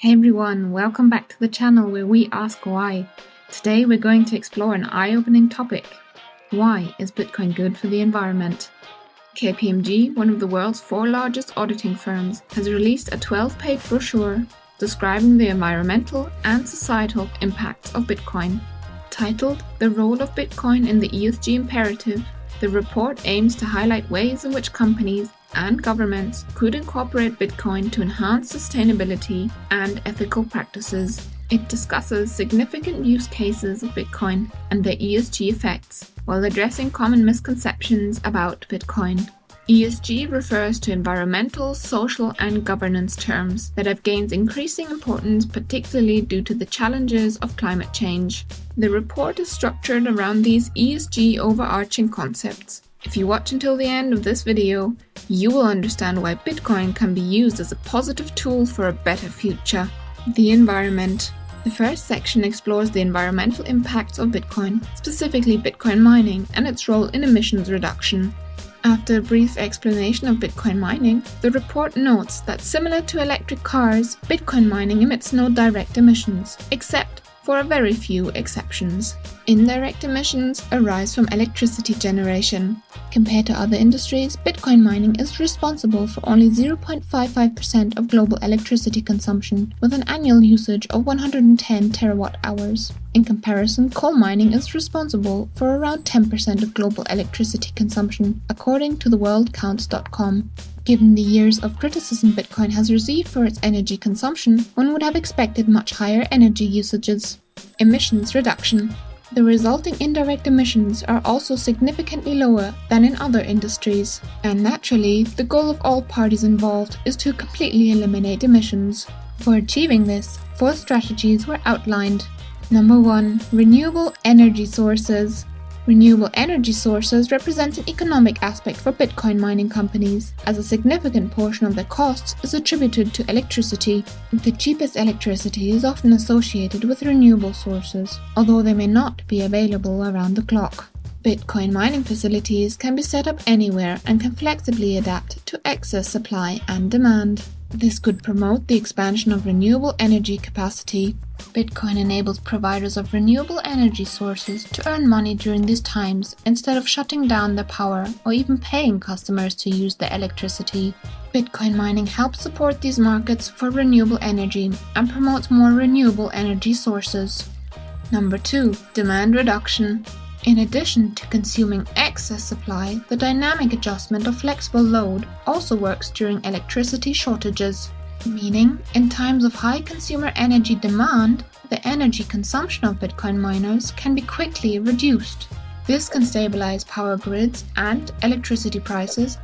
Hey everyone, welcome back to the channel where we ask why. Today we're going to explore an eye-opening topic. Why is Bitcoin good for the environment? KPMG, one of the world's 4 largest auditing firms, has released a 12-page brochure describing the environmental and societal impacts of Bitcoin. Titled The Role of Bitcoin in the ESG Imperative, the report aims to highlight ways in which companies and governments could incorporate Bitcoin to enhance sustainability and ethical practices. It discusses significant use cases of Bitcoin and their ESG effects, while addressing common misconceptions about Bitcoin. ESG refers to environmental, social, and governance terms that have gained increasing importance, particularly due to the challenges of climate change. The report is structured around these ESG overarching concepts. If you watch until the end of this video, you will understand why Bitcoin can be used as a positive tool for a better future. The environment. The first section explores the environmental impacts of Bitcoin, specifically Bitcoin mining and its role in emissions reduction. After a brief explanation of Bitcoin mining, the report notes that similar to electric cars, Bitcoin mining emits no direct emissions, except for a very few exceptions. Indirect emissions arise from electricity generation. Compared to other industries, Bitcoin mining is responsible for only 0.55% of global electricity consumption, with an annual usage of 110 terawatt-hours. In comparison, coal mining is responsible for around 10% of global electricity consumption, according to theworldcounts.com. Given the years of criticism Bitcoin has received for its energy consumption, one would have expected much higher energy usages. Emissions reduction. The resulting indirect emissions are also significantly lower than in other industries, and naturally, the goal of all parties involved is to completely eliminate emissions. For achieving this, 4 strategies were outlined. Number 1. Renewable energy sources. Renewable energy sources represent an economic aspect for Bitcoin mining companies, as a significant portion of their costs is attributed to electricity. The cheapest electricity is often associated with renewable sources, although they may not be available around the clock. Bitcoin mining facilities can be set up anywhere and can flexibly adapt to excess supply and demand. This could promote the expansion of renewable energy capacity. Bitcoin enables providers of renewable energy sources to earn money during these times instead of shutting down their power or even paying customers to use their electricity. Bitcoin mining helps support these markets for renewable energy and promotes more renewable energy sources. Number 2. Demand reduction. In addition to consuming excess supply, the dynamic adjustment of flexible load also works during electricity shortages, meaning in times of high consumer energy demand, the energy consumption of Bitcoin miners can be quickly reduced. This can stabilize power grids and electricity prices.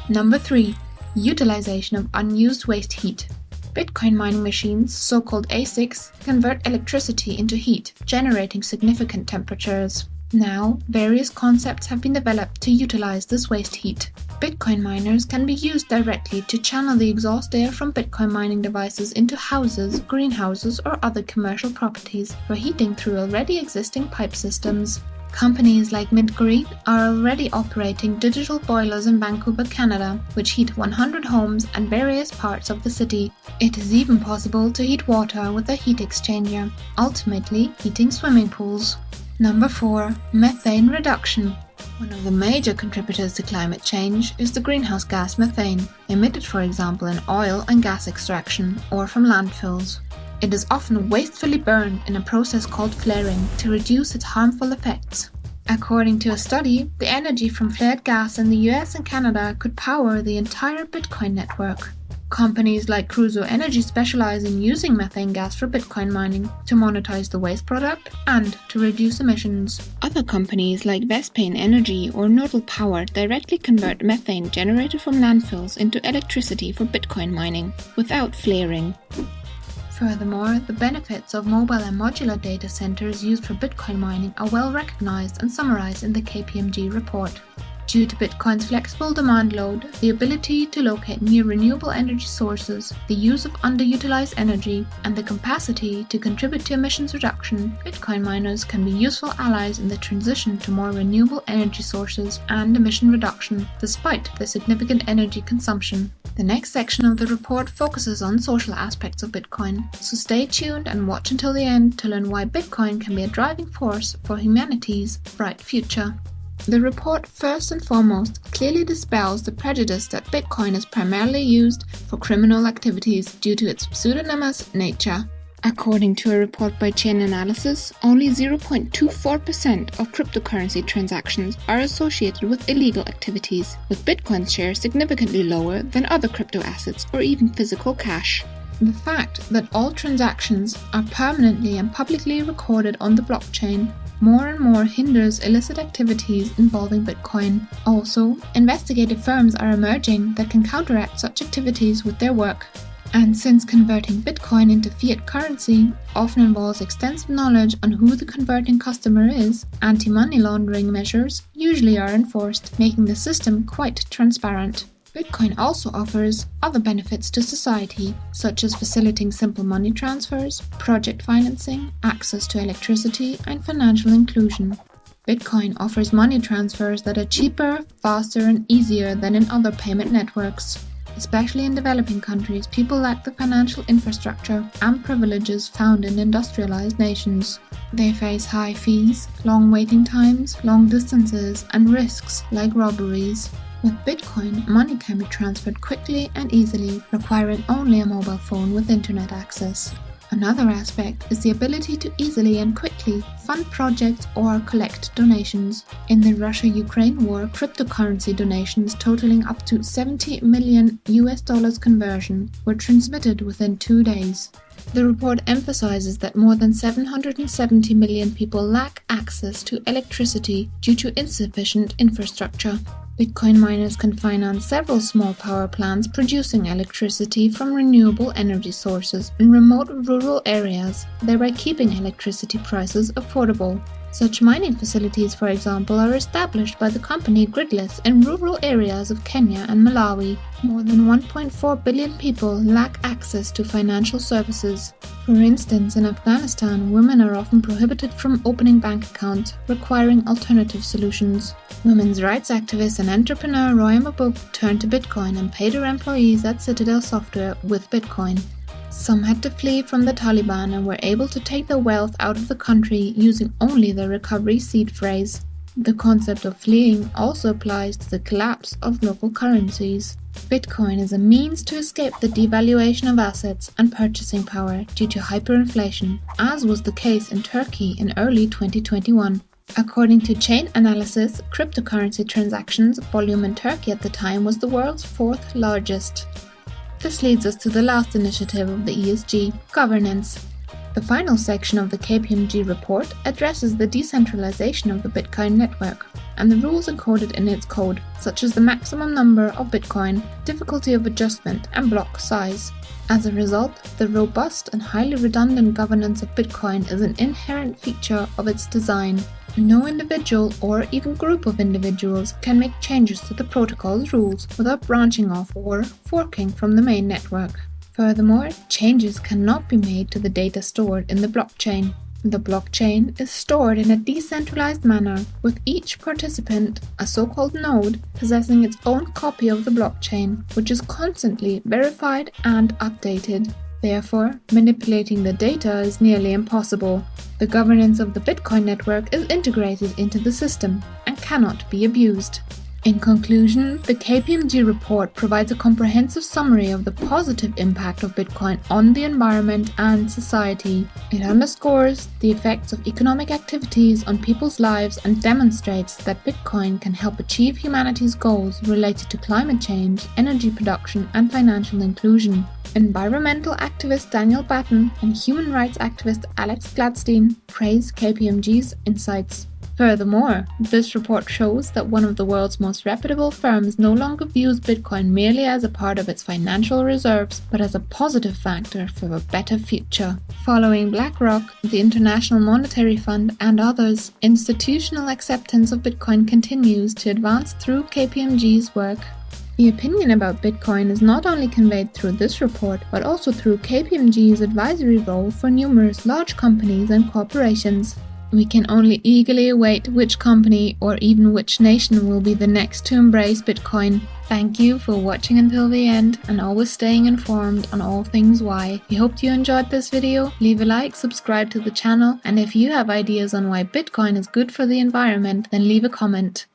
Number 3. Utilization of unused waste heat. Bitcoin mining machines, so-called ASICs, convert electricity into heat, generating significant temperatures. Now, various concepts have been developed to utilize this waste heat. Bitcoin miners can be used directly to channel the exhaust air from Bitcoin mining devices into houses, greenhouses, or other commercial properties for heating through already existing pipe systems. Companies like Midgreen are already operating digital boilers in Vancouver, Canada, which heat 100 homes and various parts of the city. It is even possible to heat water with a heat exchanger, ultimately heating swimming pools. Number 4. Methane reduction. One of the major contributors to climate change is the greenhouse gas methane, emitted for example in oil and gas extraction or from landfills. It is often wastefully burned in a process called flaring to reduce its harmful effects. According to a study, the energy from flared gas in the US and Canada could power the entire Bitcoin network. Companies like Crusoe Energy specialize in using methane gas for Bitcoin mining to monetize the waste product and to reduce emissions. Other companies like Vespane Energy or Nodal Power directly convert methane generated from landfills into electricity for Bitcoin mining without flaring. Furthermore, the benefits of mobile and modular data centers used for Bitcoin mining are well recognized and summarized in the KPMG report. Due to Bitcoin's flexible demand load, the ability to locate near renewable energy sources, the use of underutilized energy, and the capacity to contribute to emissions reduction, Bitcoin miners can be useful allies in the transition to more renewable energy sources and emission reduction, despite their significant energy consumption. The next section of the report focuses on social aspects of Bitcoin, so stay tuned and watch until the end to learn why Bitcoin can be a driving force for humanity's bright future. The report first and foremost clearly dispels the prejudice that Bitcoin is primarily used for criminal activities due to its pseudonymous nature. According to a report by Chainalysis, only 0.24% of cryptocurrency transactions are associated with illegal activities, with Bitcoin's share significantly lower than other crypto assets or even physical cash. The fact that all transactions are permanently and publicly recorded on the blockchain more and more hinders illicit activities involving Bitcoin. Also, investigative firms are emerging that can counteract such activities with their work. And since converting Bitcoin into fiat currency often involves extensive knowledge on who the converting customer is, anti-money laundering measures usually are enforced, making the system quite transparent. Bitcoin also offers other benefits to society, such as facilitating simple money transfers, project financing, access to electricity, and financial inclusion. Bitcoin offers money transfers that are cheaper, faster, and easier than in other payment networks. Especially in developing countries, people lack the financial infrastructure and privileges found in industrialized nations. They face high fees, long waiting times, long distances, and risks like robberies. With Bitcoin, money can be transferred quickly and easily, requiring only a mobile phone with internet access. Another aspect is the ability to easily and quickly fund projects or collect donations. In the Russia-Ukraine war, cryptocurrency donations totaling up to $70 million conversion were transmitted within 2 days. The report emphasizes that more than 770 million people lack access to electricity due to insufficient infrastructure. Bitcoin miners can finance several small power plants producing electricity from renewable energy sources in remote rural areas, thereby keeping electricity prices affordable. Such mining facilities, for example, are established by the company Gridless in rural areas of Kenya and Malawi. More than 1.4 billion people lack access to financial services. For instance, in Afghanistan, women are often prohibited from opening bank accounts, requiring alternative solutions. Women's rights activist and entrepreneur Roya Mabuk turned to Bitcoin and paid her employees at Citadel Software with Bitcoin. Some had to flee from the Taliban and were able to take their wealth out of the country using only the recovery seed phrase. The concept of fleeing also applies to the collapse of local currencies. Bitcoin is a means to escape the devaluation of assets and purchasing power due to hyperinflation, as was the case in Turkey in early 2021. According to Chainalysis, cryptocurrency transactions volume in Turkey at the time was the world's 4th largest. This leads us to the last initiative of the ESG, governance. The final section of the KPMG report addresses the decentralization of the Bitcoin network and the rules encoded in its code, such as the maximum number of Bitcoin, difficulty of adjustment, and block size. As a result, the robust and highly redundant governance of Bitcoin is an inherent feature of its design. No individual or even group of individuals can make changes to the protocol's rules without branching off or forking from the main network. Furthermore, changes cannot be made to the data stored in the blockchain. The blockchain is stored in a decentralized manner, with each participant, a so-called node, possessing its own copy of the blockchain, which is constantly verified and updated. Therefore, manipulating the data is nearly impossible. The governance of the Bitcoin network is integrated into the system and cannot be abused. In conclusion, the KPMG report provides a comprehensive summary of the positive impact of Bitcoin on the environment and society. It underscores the effects of economic activities on people's lives and demonstrates that Bitcoin can help achieve humanity's goals related to climate change, energy production, and financial inclusion. Environmental activist Daniel Batten and human rights activist Alex Gladstein praise KPMG's insights. Furthermore, this report shows that one of the world's most reputable firms no longer views Bitcoin merely as a part of its financial reserves, but as a positive factor for a better future. Following BlackRock, the International Monetary Fund, and others, institutional acceptance of Bitcoin continues to advance through KPMG's work. The opinion about Bitcoin is not only conveyed through this report, but also through KPMG's advisory role for numerous large companies and corporations. We can only eagerly await which company or even which nation will be the next to embrace Bitcoin. Thank you for watching until the end and always staying informed on all things why. We hope you enjoyed this video. Leave a like, subscribe to the channel, and if you have ideas on why Bitcoin is good for the environment, then leave a comment.